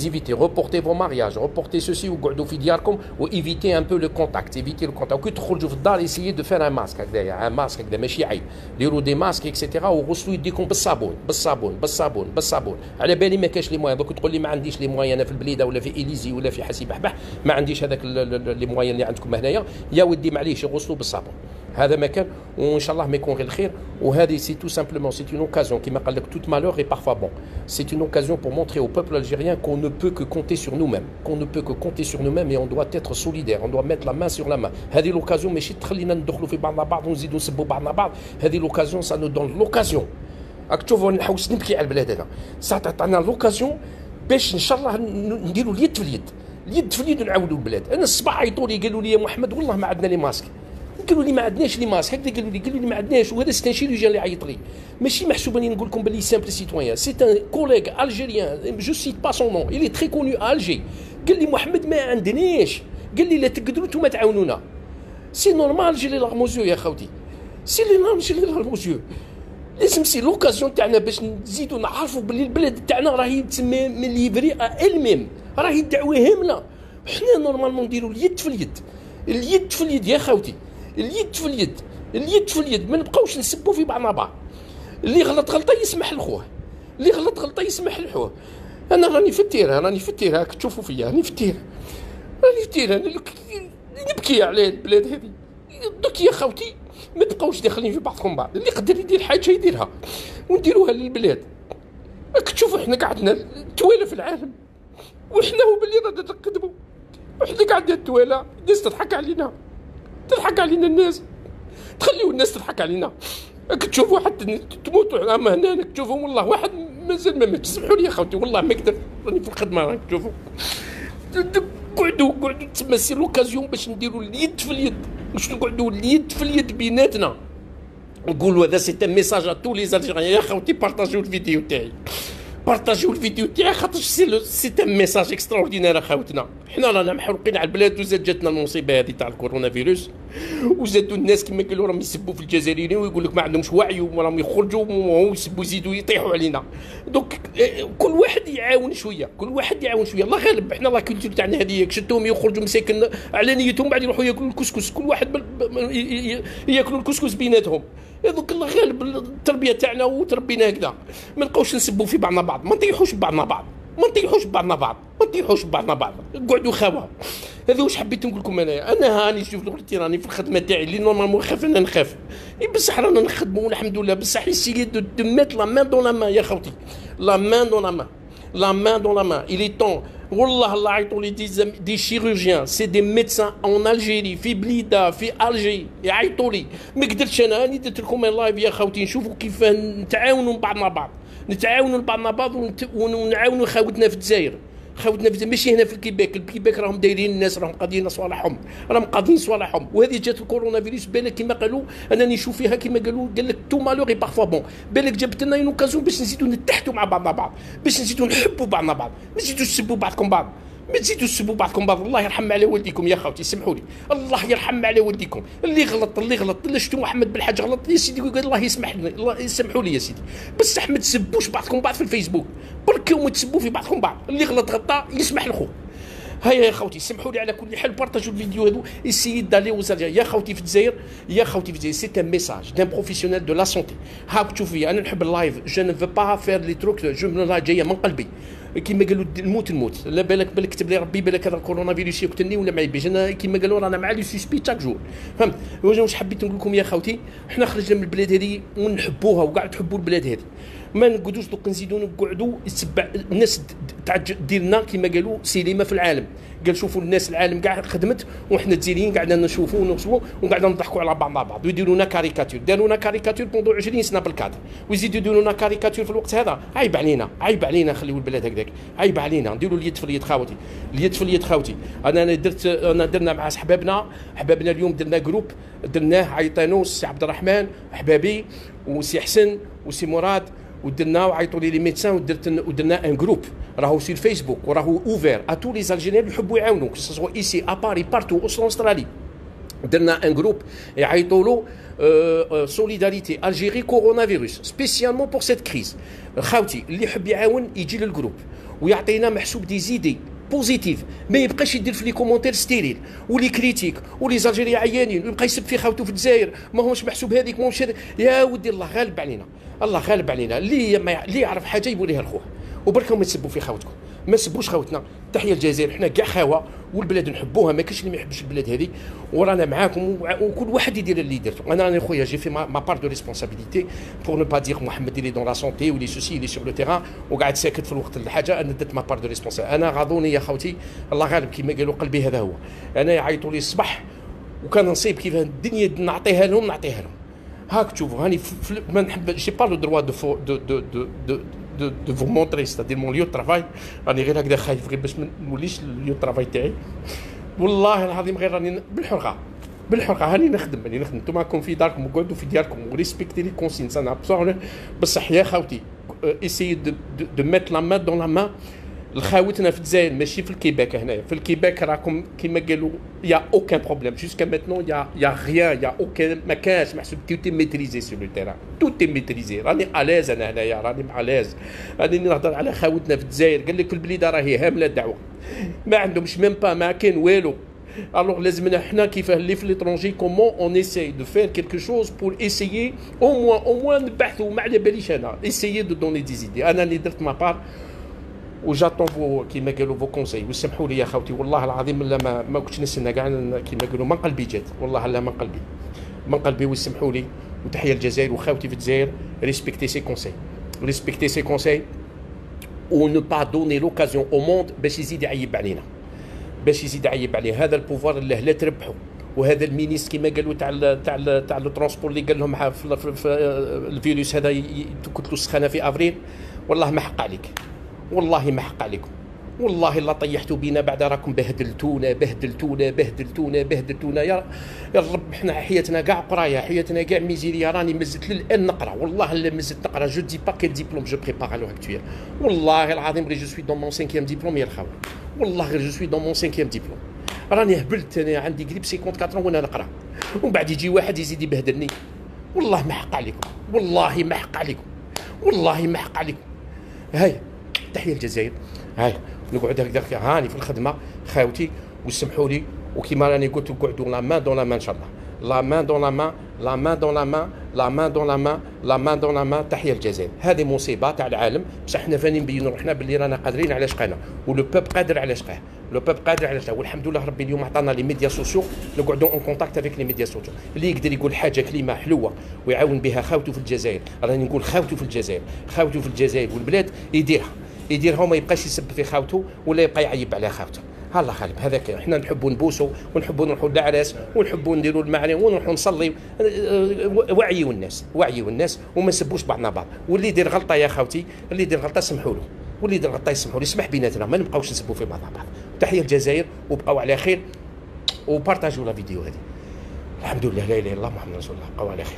éviter, reportez vos mariages, reportez ceci ou gardez في دياركم وإيفيتي un peu le contact, évitez le contact. وكي تخرجوا في الدار essayez de faire un masque هكذايا، un masque هكذا ماشي عيب، ديروا دي ماسك اكسيتيرا وغسلوا يديكم بالصابون بالصابون. على بالي ما كاش لي موان، دوك تقول لي ما عنديش لي موان انا في البليده ولا في إليزي ولا في حسي بحبح، ما عنديش هذاك لي موان اللي عندكم هنايا، يا ودي معليش غسلوا بالصابون. هذا ما كان، وان شاء الله ما يكون غير الخير. وهذه سي تو سامبلومون سي اون اوكازيون كيما قال لك توت مالور اي بارفوا بون، سي اون اوكازيون pour montrer au peuple algérien qu'on ne peut que compter sur nous-mêmes et on doit être solidaire, on doit mettre la main sur la main. هذه لوكازيون ماشي تخلينا ندخلوا في بعضنا بعض ونزيدوا نسبوا بعضنا بعض، هذه لوكازيون سا نو دون لوكازيون. راك تشوفوا نحوس نبكي على البلاد هذا، ساعه تعطينا لوكازيون باش ان شاء الله نديروا اليد في اليد ونعاودوا البلاد. انا الصباح عيطوا لي قالوا لي يا محمد والله ما عندنا لي ماسك، قالوا لي ما عندناش لي ماسك هكذا، قالوا لي ما عندناش. وهذا سي ان شيروجيان اللي عيط لي، ماشي محسوب اني نقول لكم باللي سامبل سيتويان، سي ان كوليغ الجيريان جو سيت با سون نون، الي تري كونو ا الجي. قال لي محمد ما عندناش، قال لي لا تقدروا نتوما تعاونونا. سي نورمال جيلي لارموزيو يا خوتي، سي لي نورمال جيلي لارموزيو. لازم سي لوكازيون تاعنا باش نزيدوا نعرفوا باللي البلاد تاعنا راهي تسمى من ليفري الميم، راهي الدعوه هامله. حنا نورمالمون نديروا اليد في اليد يا خوتي، اليد في اليد، ما نبقاوش نسبوا في بعضنا بعض. اللي غلط غلطه يسمح لخوه، اللي غلط غلطه يسمح لخوه. انا راني في التيره راك تشوفوا فيا، راني في التيره نبكي على البلاد هذه. دوك يا خوتي ما تبقاوش داخلين في بعضكم بعض، اللي يقدر يدير حاجه يديرها ونديروها للبلاد. راك تشوفوا احنا قعدنا توالى في العالم وحنا هو باللي رانا نقدموا، وحنا قاعدين التوالى، الناس تضحك علينا الناس، تخليو الناس تضحك علينا. راك تشوفوا حتى تموتوا اما هنا، راك تشوفوا والله واحد مازال ما ماتش. سمحوا لي يا خوتي والله ما نقدر، راني في الخدمه. راك تشوفوا قعدوا تسمى سي لوكازيون باش نديروا اليد في اليد، باش نقعدوا اليد في اليد بيناتنا، نقولوا هذا سي ان ميساج ا تو لي الجيريان. يا خوتي بارطاجيو الفيديو تاعي، خاطر سي ان ميساج اكستراوردينير اخوتنا. حنا رانا محروقين على البلاد، وزاد جاتنا المصيبه هذه تاع الكورونا فيروس، وزادوا الناس كما قالوا راهم يسبوا في الجزائريين ويقول لك ما عندهمش وعي وراهم يخرجوا ويسبوا يزيدوا يطيحوا علينا. دونك كل واحد يعاون شويه، الله غالب. حنا لا كولتور تاعنا هذه شدوهم يخرجوا مساكن على نيتهم، بعد يروحوا ياكلوا الكسكس، كل واحد ياكلوا الكسكس بيناتهم. هذوك الله غالب التربيه تاعنا وتربينا هكذا، ما نبقاوش نسبوا في بعضنا بعض، ما نطيحوش ببعضنا بعض، قعدوا خاوه. هذا واش حبيت نقول لكم. انا هاني شوف قلت راني في الخدمه تاعي اللي نورمالمون خاف انا نخاف، بصح رانا نخدموا والحمد لله. بصح يسيي دو ميت لا مان دون لا مان يا خوتي، لا مان دون لا مان. il est temps. والله الله عيطوا لي دي شيروجيان، سي دي ميدسان اون الجيري، في بليده في الجي، يعيطوا لي. ما قدرتش انا، راني درت لكم لايف يا خوتي، نشوفوا كيف نتعاونوا بعضنا بعض، ونعاونوا خاوتنا في الجزائر، ماشي هنا في الكيباك راهم دايرين الناس، راهم قاضيين صوالحهم، وهذه جات الكورونا فيروس. بالك كما قالوا انا نشوف فيها كما قال لك تو مالور بارفوا بون، بالك جابت لنا اون اوكازيون باش نزيدوا نتحدوا مع بعضنا بعض، باش نزيدوا نحبوا بعضنا بعض، ما تزيدوش تسبوا بعضكم بعض. الله يرحم على والديكم يا خوتي، سمحوا لي، الله يرحم على والديكم. اللي غلط اللي شفتوا محمد بالحاج غلط يا سيدي، الله يسمحوا لي يا سيدي، بصح ما تسبوش بعضكم بعض في الفيسبوك، بركوا ما تسبوا في بعضكم بعض. اللي غلطه يسمح لخوه. هيا يا خوتي سمحوا لي على كل حال، بارطاجوا الفيديو هذو، اسيي دالي وزارجا. يا خوتي في الجزائر سي ان ميساج دان بروفيسيونيل دو لا سونتي. هاك تشوفي انا نحب اللايف، جو نو فو با فير لي تروك، جو من جايه من قلبي كيما قالوا الموت. لا بالك كتب لي ربي، بالك هذا الكورونا فيروس يقتلني ولا ما يبيش. انا كيما قالوا رانا مع لي سوسبي تاك جور، فهمت. واش حبيت نقول لكم يا خوتي، حنا خرجنا من البلاد هذه ونحبوها وقاعد تحبوا البلاد هذه، ما نقعدوش دوك نزيدوا نقعدوا يتبع الناس تاع ديالنا كيما قالوا سينما في العالم. قال شوفوا الناس العالم كاع خدمت وحنا الجزائريين قاعدين نشوفوا ونوصلوا وقاعدين نضحكوا على بعض ويديروا لنا كاريكاتور. داروا لنا كاريكاتور بوندو 20 سنه بالكادر، ويزيدوا يديروا لنا كاريكاتور في الوقت هذا. عيب علينا نخليوا البلاد هكذاك، عيب علينا. نديروا اليد في اليد خاوتي. درنا مع حبابنا اليوم، درنا جروب، درناه عيطانو سي عبد الرحمن حبابي وسي حسن وسي مراد، ودرنا وعيطوا لي ميدسان، ودرنا ان جروب راهو سي الفيسبوك، وراهو اوفير ا تو لي الجيريان اللي يحبوا يعاونوا، سواء ايسي ا باري بارتو استرالي. درنا ان جروب يعيطوا له سوليداريتي الجيري كورونا فيروس، سبيسيالمون بور سيت كريز. خاوتي اللي يحب يعاون يجي للجروب، ويعطينا محسوب دي زيدي بوزيتيف، ما يبقاش يدير في لي كومونتير ستيريل ولي كريتيك ولي زالجيري عيانين ويبقى يسب في خاوته في الجزائر ما هوش محسوب هذيك ماهوش يا ودي الله غالب علينا، الله غالب علينا. اللي يعرف حاجه يقوليها لخوه وبركم ما تسبوا في خاوتكم، ما سبوش خاوتنا. تحيه الجزائر، حنا كاع خاوه والبلاد نحبوها، ما كاينش اللي ما يحبش البلاد هذه، ورانا معاكم وكل واحد يدير اللي درتو. انا راني خويا جي في ما بار دو ريسبونسابيلتي بور نو با دير محمد اللي دون لا سونتي ولي سوسي اللي سور لو تيران وقاعد ساكت في الوقت الحاجه. انا درت ما بار دو ريسبونسابيلتي. انا غاضوني يا خوتي الله غالب كيما قالوا قلبي هذا هو. انا يعيطوا لي الصباح وكان نصيب كيف الدنيا نعطيها لهم هاك تشوفوا هاني ما نحب جي با لو دروا دو فو مونتري ستادير مون ليو ترافاي. راني غير هكذا خايف غير باش ما نوليش ليو ترافاي تاعي. والله العظيم غير راني بالحرقه هاني نخدم نتوما راكم في داركم وقعدوا في دياركم وريسبكتي لي كونسينس. انا بصح يا خاوتي اسيي دو ميت لا مان دون لا مان لخاوتنا في الجزائر ماشي في الكيباك. هنايا في الكيباك راكم كيما قالوا يا اوكان بروبليم جوسكا ماتنون يا غيان يا اوكان ما كانش محسوب توتي ميتريزي سور لو تيران توتي ميتريزي. راني الاز انا هنايا راني الاز. راني نهضر على خاوتنا في الجزائر قال لك في البليده راهي هامله الدعوه ما عندهمش ميم با ما كاين والو. Alors لازمنا حنا كيف اللي في ليترونجي كومون اون اساي دو فير كيلكو شوز بور اسايي او موان نبحثوا ما على باليش انا اسايي دو دوني دي زيدي. انا اللي درت ما بار وجاتون فو كيما قالوا فو كونساي. وسمحوا لي يا خوتي والله العظيم لا ما كنتش نستنى كاع كيما قالوا من قلبي جات والله لا من قلبي وسمحوا لي. وتحيه الجزائر وخاوتي في الجزائر ريسبكتي سي كونساي و نو با دوني لوكازيون او موند باش يزيد يعيب علينا هذا البوفوار اللي لا تربحوا. وهذا المينيس كما قالوا تاع الترونسبور اللي قال لهم في الفيروس هذا تكتلوا السخانه في افريل. والله ما حق عليك، والله ما حق عليكم، والله لا طيحتوا بينا بعد راكم بهدلتونا يا الرب. حنا حياتنا كاع قرايه، حياتنا كاع ميزيريا. راني مزت للان نقرا والله لا مزت نقرا. جو دي با كيل ديبلوم جو بريبار ا لو اكتويل. والله العظيم غير جو سوي دون مون 5 ديبلوم يا الخاوه. والله غير جو سوي دون مون 5 ديبلوم. راني هبلت انا عندي قريب 54 وانا نقرا ومن بعد يجي واحد يزيد يبهدلني. والله ما حق عليكم، والله ما حق عليكم. هاي تحيه الجزائر. هاي نقعد هكذا هاني في الخدمه خاوتي وسمحوا لي. وكيما راني قلت قعدوا لا مان دون لا مان ان شاء الله. لا مان دون لا مان تحيه الجزائر. هذه مصيبه تاع العالم بصح حنا فاني نبينوا روحنا باللي رانا قادرين على شقانا ولو بوب قادر على شقاه. والحمد لله ربي اليوم عطانا لي ميديا سوسيو نقعدوا اون كونتاكت افيك لي ميديا سوسيو. اللي يقدر يقول حاجه كلمه حلوه ويعاون بها خاوته في الجزائر. راني نقول خاوته في الجزائر والبلاد يديرها وما يبقاش يسب في خاوته ولا يبقى يعيب على خاوته. الله غالب هذاك. حنا نحبوا نبوسوا ونحبوا نروحوا للعراس ونحبوا نديروا المعاني ونروحوا نصلي. وعيوا الناس وما نسبوش بعضنا بعض. واللي يدير غلطه يا خاوتي اللي يدير غلطه سمحوا له يسمح بيناتنا ما نبقاوش نسبوا في بعضنا بعض. تحيه الجزائر وبقاو على خير وبارطاجوا لا فيديو هذه. الحمد لله لا اله الا الله محمد رسول الله. بقاو على خير.